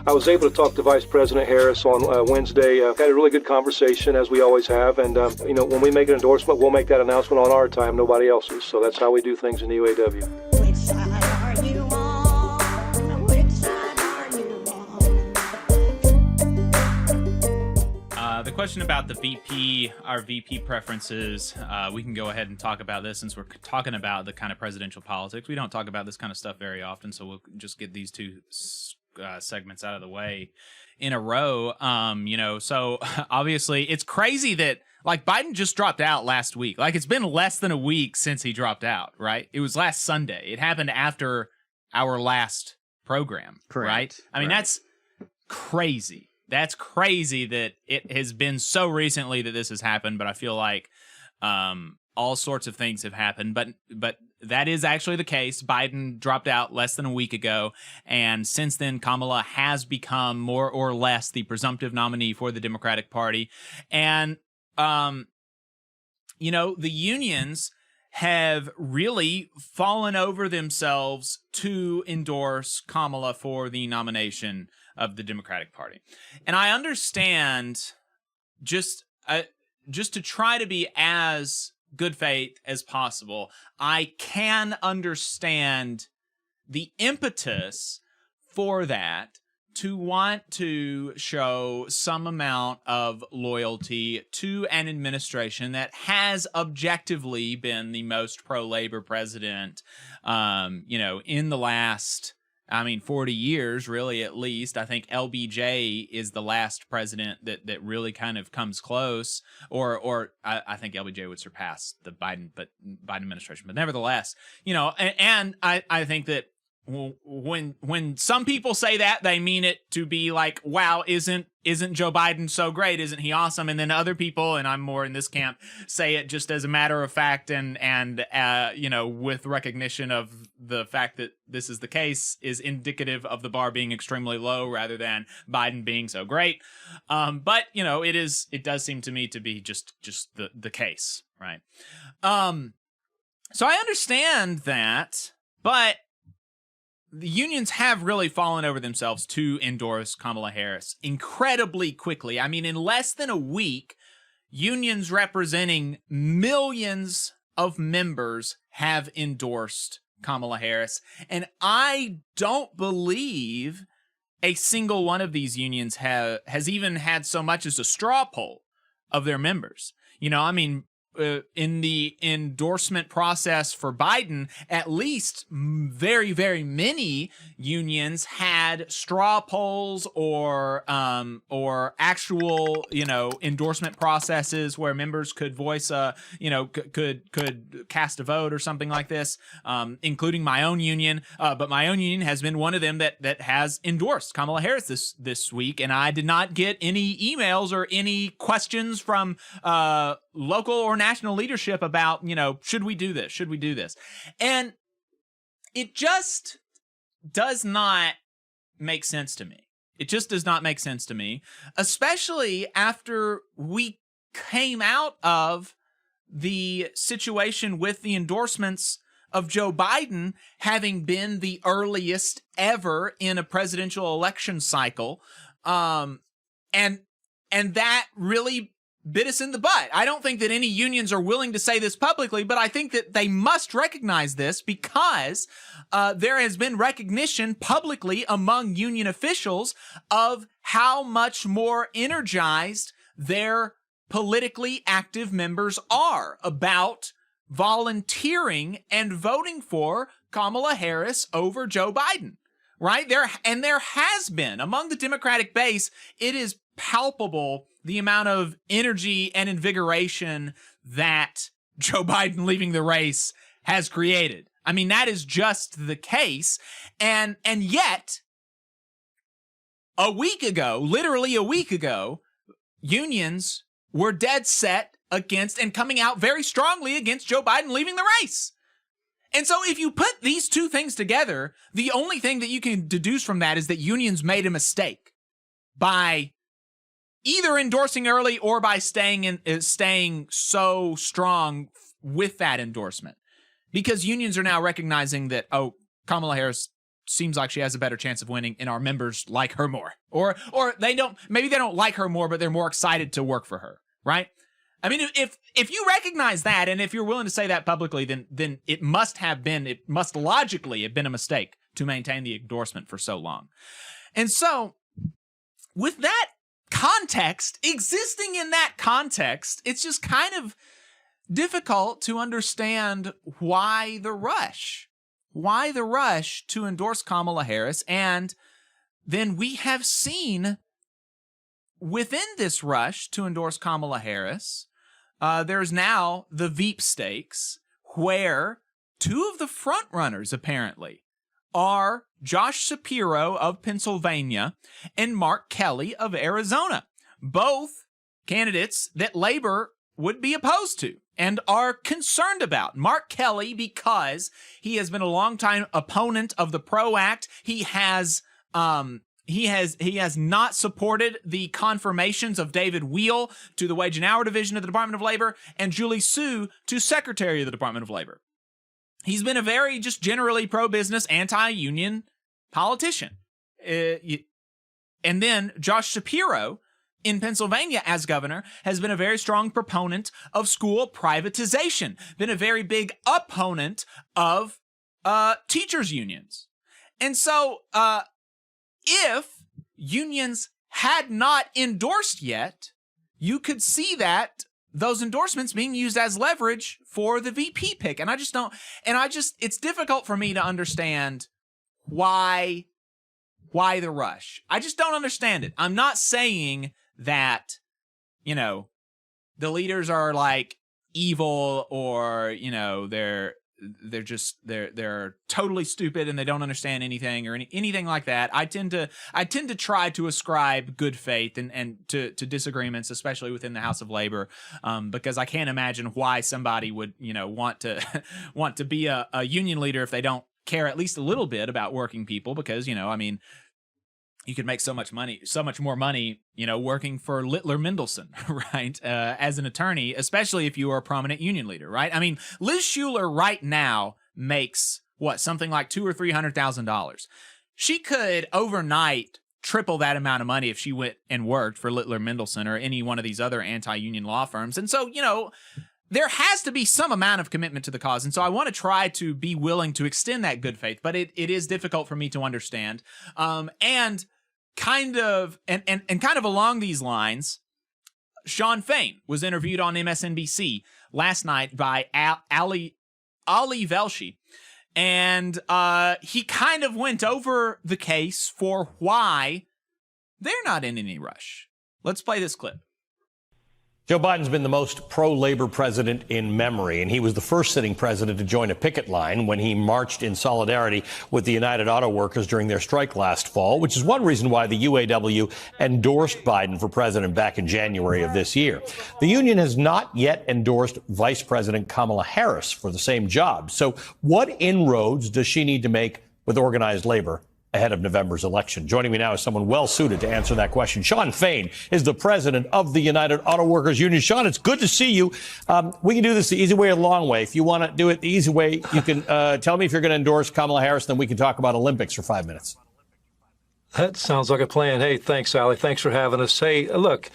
I was able to talk to Vice President Harris on Wednesday. Had a really good conversation, as we always have. And, when we make an endorsement, we'll make that announcement on our time, nobody else's. So that's how we do things in the UAW. Which side are you on? Which side are you on? The question about the VP, our VP preferences, we can go ahead and talk about this since we're talking about the kind of presidential politics. We don't talk about this kind of stuff very often, so we'll just get these two segments out of the way in a row. So obviously it's crazy that Biden just dropped out last week. It's been less than a week since he dropped out, right? It was last Sunday. It happened after our last program, Correct. Right? I mean, That's crazy. That's crazy that it has been so recently that this has happened, but I feel like all sorts of things have happened. But that is actually the case. Biden dropped out less than a week ago, and since then, Kamala has become more or less the presumptive nominee for the Democratic Party. And, the unions have really fallen over themselves to endorse Kamala for the nomination of the Democratic Party. And I understand, just to try to be as good faith as possible, I can understand the impetus for that, to want to show some amount of loyalty to an administration that has objectively been the most pro-labor president, in the last, 40 years, really, at least. I think LBJ is the last president that really kind of comes close, or I think LBJ would surpass the Biden administration. But nevertheless, and I think that when some people say that, they mean it to be like, wow, isn't Joe Biden so great? Isn't he awesome? And then other people, and I'm more in this camp, say it just as a matter of fact and with recognition of the fact that this is the case, is indicative of the bar being extremely low rather than Biden being so great. But it does seem to me to be just the case, right? So I understand that, but the unions have really fallen over themselves to endorse Kamala Harris incredibly quickly. In less than a week, unions representing millions of members have endorsed Kamala Harris. And I don't believe a single one of these unions has even had so much as a straw poll of their members. In the endorsement process for Biden, at least very, very many unions had straw polls or actual, endorsement processes where members could voice could cast a vote or something like this, including my own union. But my own union has been one of them that has endorsed Kamala Harris this week, and I did not get any emails or any questions from local or national leadership about, should we do this? Should we do this? And it just does not make sense to me. It just does not make sense to me, especially after we came out of the situation with the endorsements of Joe Biden having been the earliest ever in a presidential election cycle. And that really bit us in the butt. I don't think that any unions are willing to say this publicly, but I think that they must recognize this because there has been recognition publicly among union officials of how much more energized their politically active members are about volunteering and voting for Kamala Harris over Joe Biden, right? There has been, among the Democratic base, it is palpable the amount of energy and invigoration that Joe Biden leaving the race has created. That is just the case. And yet, literally a week ago, unions were dead set against and coming out very strongly against Joe Biden leaving the race. And so if you put these two things together, the only thing that you can deduce from that is that unions made a mistake by either endorsing early or by staying so strong with that endorsement. Because unions are now recognizing that, Kamala Harris seems like she has a better chance of winning, and our members like her more, or maybe they don't like her more, but they're more excited to work for her, right? I mean, if you recognize that, and if you're willing to say that publicly, then it must logically have been a mistake to maintain the endorsement for so long. And so, with that context, existing in that context, it's just kind of difficult to understand why the rush to endorse Kamala Harris. And then we have seen within this rush to endorse Kamala Harris, there's now the Veep stakes, where two of the front runners apparently are Josh Shapiro of Pennsylvania and Mark Kelly of Arizona, both candidates that Labor would be opposed to and are concerned about. Mark Kelly, because he has been a longtime opponent of the PRO Act. He has not supported the confirmations of David Wheel to the Wage and Hour Division of the Department of Labor and Julie Su to Secretary of the Department of Labor. He's been a very just generally pro-business, anti-union politician. And then Josh Shapiro in Pennsylvania as governor has been a very strong proponent of school privatization, been a very big opponent of teachers' unions. And so if unions had not endorsed yet, you could see that those endorsements being used as leverage for the VP pick. And it's difficult for me to understand why the rush. I just don't understand it. I'm not saying that, the leaders are like evil or, they're totally stupid and they don't understand anything or anything like that. I tend to try to ascribe good faith and to disagreements, especially within the House of Labor, because I can't imagine why somebody would, want to be a union leader if they don't care at least a little bit about working people, because, you could make so much more money, working for Littler Mendelsohn, right? As an attorney, especially if you are a prominent union leader, right? I mean, Liz Shuler right now makes something like $200,000 or $300,000. She could overnight triple that amount of money if she went and worked for Littler Mendelsohn or any one of these other anti-union law firms. And so, there has to be some amount of commitment to the cause. And so I want to try to be willing to extend that good faith, but it is difficult for me to understand. And kind of along these lines, Shawn Fain was interviewed on MSNBC last night by Ali Velshi. And he kind of went over the case for why they're not in any rush. Let's play this clip. Joe Biden's been the most pro-labor president in memory, and he was the first sitting president to join a picket line when he marched in solidarity with the United Auto Workers during their strike last fall, which is one reason why the UAW endorsed Biden for president back in January of this year. The union has not yet endorsed Vice President Kamala Harris for the same job. So what inroads does she need to make with organized labor ahead of November's election? Joining me now is someone well suited to answer that question. Shawn Fain is the president of the United Auto Workers Union. Shawn, it's good to see you. We can do this the easy way or the long way. If you want to do it the easy way, you can tell me if you're going to endorse Kamala Harris, then we can talk about Olympics for 5 minutes. That sounds like a plan. Hey, thanks, Allie. Thanks for having us. Hey, look,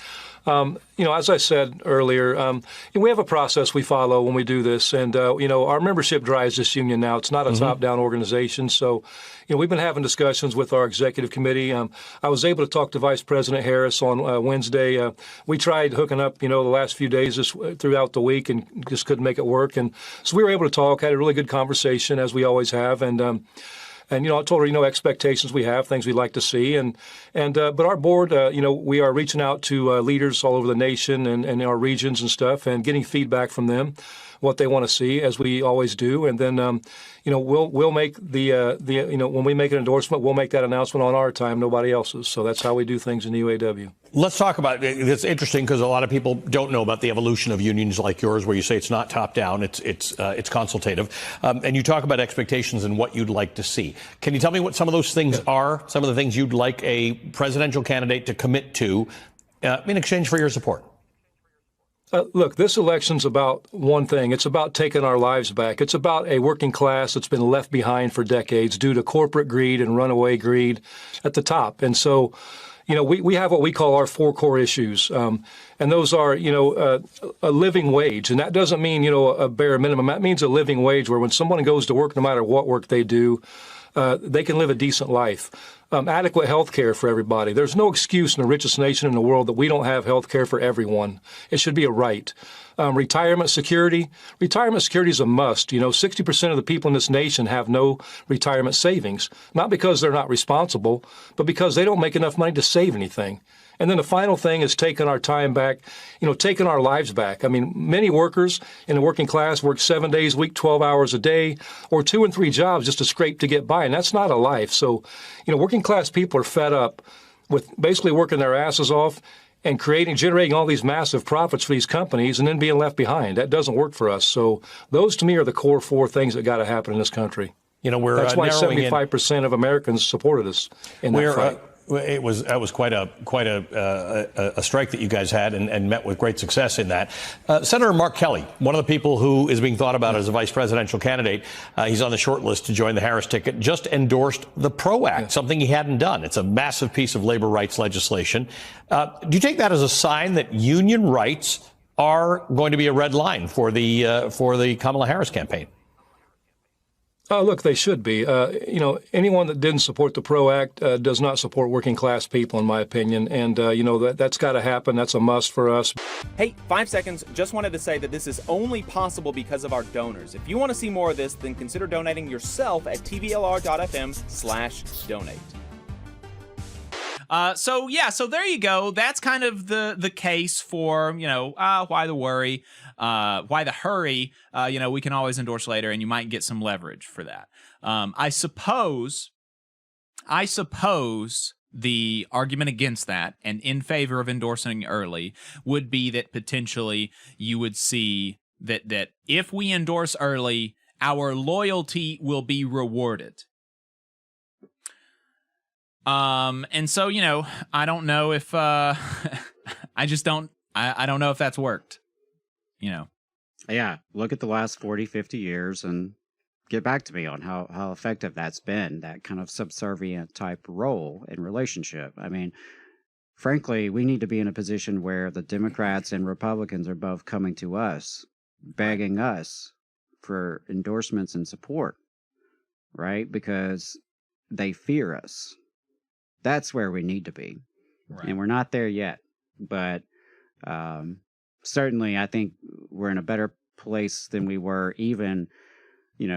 as I said earlier, we have a process we follow when we do this. And, our membership drives this union now. It's not a top-down organization. So, we've been having discussions with our executive committee. I was able to talk to Vice President Harris on Wednesday. We tried hooking up, the last few days throughout the week and just couldn't make it work. And so we were able to talk, had a really good conversation, as we always have. And I told her, expectations we have, things we'd like to see. But our board, we are reaching out to leaders all over the nation and our regions and stuff and getting feedback from them, what they want to see, as we always do. And then, we'll make when we make an endorsement, we'll make that announcement on our time, nobody else's. So that's how we do things in the UAW. Let's talk about it. It's interesting because a lot of people don't know about the evolution of unions like yours, where you say it's not top down, it's consultative. And you talk about expectations and what you'd like to see. Can you tell me what some of those things are, some of the things you'd like a presidential candidate to commit to in exchange for your support? Look, this election's about one thing. It's about taking our lives back. It's about a working class that's been left behind for decades due to corporate greed and runaway greed at the top. And so, we have what we call our four core issues. And those are, a living wage. And that doesn't mean, a bare minimum. That means a living wage where when someone goes to work, no matter what work they do, they can live a decent life. Adequate health care for everybody. There's no excuse in the richest nation in the world that we don't have health care for everyone. It should be a right. Retirement security. Retirement security is a must. 60% of the people in this nation have no retirement savings, not because they're not responsible, but because they don't make enough money to save anything. And then the final thing is taking our time back, taking our lives back. I mean, many workers in the working class work 7 days a week, 12 hours a day, or 2 and 3 jobs just to scrape to get by. And that's not a life. So, working class people are fed up with basically working their asses off and generating all these massive profits for these companies and then being left behind. That doesn't work for us. So those to me are the core 4 things that got to happen in this country. That's why 75% of Americans supported us in that fight. That was quite a strike that you guys had and met with great success in that. Senator Mark Kelly, one of the people who is being thought about as a vice presidential candidate, he's on the short list to join the Harris ticket, just endorsed the PRO Act, something he hadn't done. It's a massive piece of labor rights legislation. Do you take that as a sign that union rights are going to be a red line for the Kamala Harris campaign? Look, they should be. Anyone that didn't support the PRO Act does not support working class people, in my opinion. And, that's got to happen. That's a must for us. Hey, 5 seconds. Just wanted to say that this is only possible because of our donors. If you want to see more of this, then consider donating yourself at tvlr.fm/donate. So there you go. That's kind of the case for, why the worry, why the hurry. We can always endorse later, and you might get some leverage for that. I suppose the argument against that and in favor of endorsing early would be that potentially you would see that if we endorse early, our loyalty will be rewarded. And so, I don't know if, I don't know if that's worked, Yeah, look at the last 40, 50 years and get back to me on how effective that's been, that kind of subservient type role in relationship. I mean, frankly, we need to be in a position where the Democrats and Republicans are both coming to us, begging us for endorsements and support, right? Because they fear us. That's where we need to be. Right. And we're not there yet. But certainly, I think we're in a better place than we were even,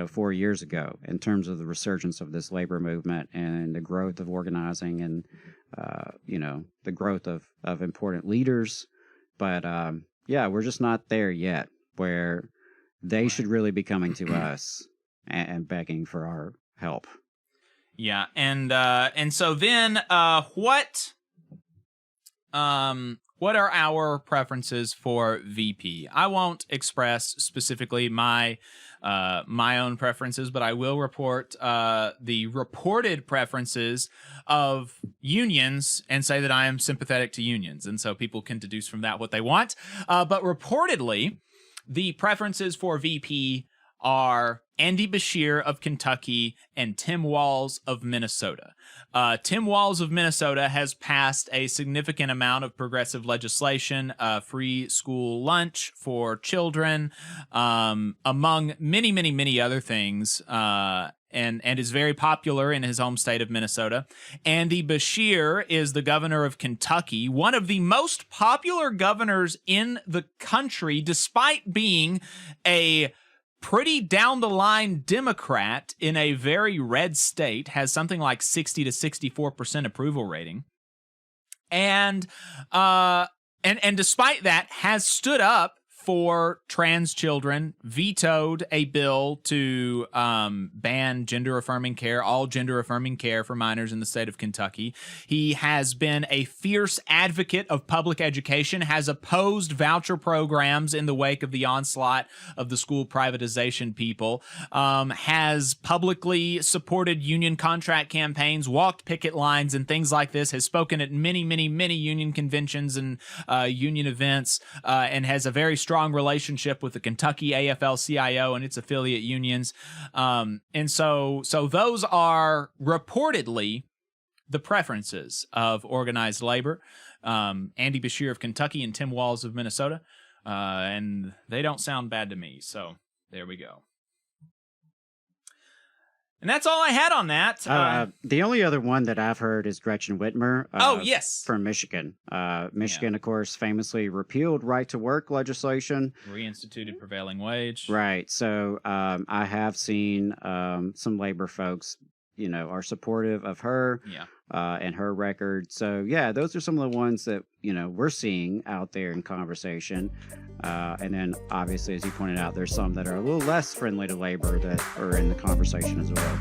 4 years ago in terms of the resurgence of this labor movement and the growth of organizing and, the growth of important leaders. But, we're just not there yet where they should really be coming to us and begging for our help. Yeah, and so then what are our preferences for VP? I won't express specifically my own preferences, but I will report the reported preferences of unions and say that I am sympathetic to unions, and so people can deduce from that what they want. But reportedly, the preferences for VP are Andy Beshear of Kentucky and Tim Walz of Minnesota. Tim Walz of Minnesota has passed a significant amount of progressive legislation, free school lunch for children, among many, many, many other things, and is very popular in his home state of Minnesota. Andy Beshear is the governor of Kentucky, one of the most popular governors in the country, despite being a pretty down-the-line Democrat in a very red state, has something like 60 to 64% approval rating. And despite that, has stood up for trans children, vetoed a bill to ban gender-affirming care, all gender-affirming care for minors in the state of Kentucky. He has been a fierce advocate of public education, has opposed voucher programs in the wake of the onslaught of the school privatization people, has publicly supported union contract campaigns, walked picket lines and things like this, has spoken at many, many, many union conventions and union events, and has a very strong relationship with the Kentucky AFL-CIO and its affiliate unions. And so those are reportedly the preferences of organized labor. Andy Beshear of Kentucky and Tim Walz of Minnesota. And they don't sound bad to me. So there we go. And that's all I had on that. The only other one that I've heard is Gretchen Whitmer. Yes. From Michigan. Michigan, of course, famously repealed right-to-work legislation. Reinstituted prevailing wage. Right. So I have seen some labor folks, are supportive of her and her record. So, yeah, those are some of the ones that, we're seeing out there in conversation. And then, obviously, as you pointed out, there's some that are a little less friendly to labor that are in the conversation as well.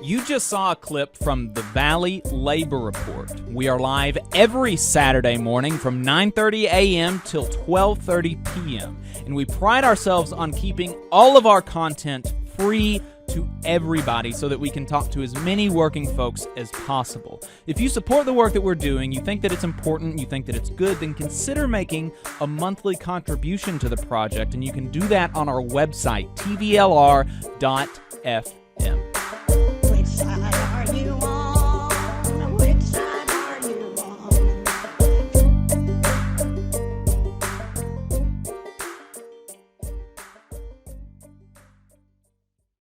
You just saw a clip from the Valley Labor Report. We are live every Saturday morning from 9:30 a.m. till 12:30 p.m. And we pride ourselves on keeping all of our content free to everybody so that we can talk to as many working folks as possible. If you support the work that we're doing, you think that it's important, you think that it's good, then consider making a monthly contribution to the project, and you can do that on our website, tvlr.fm.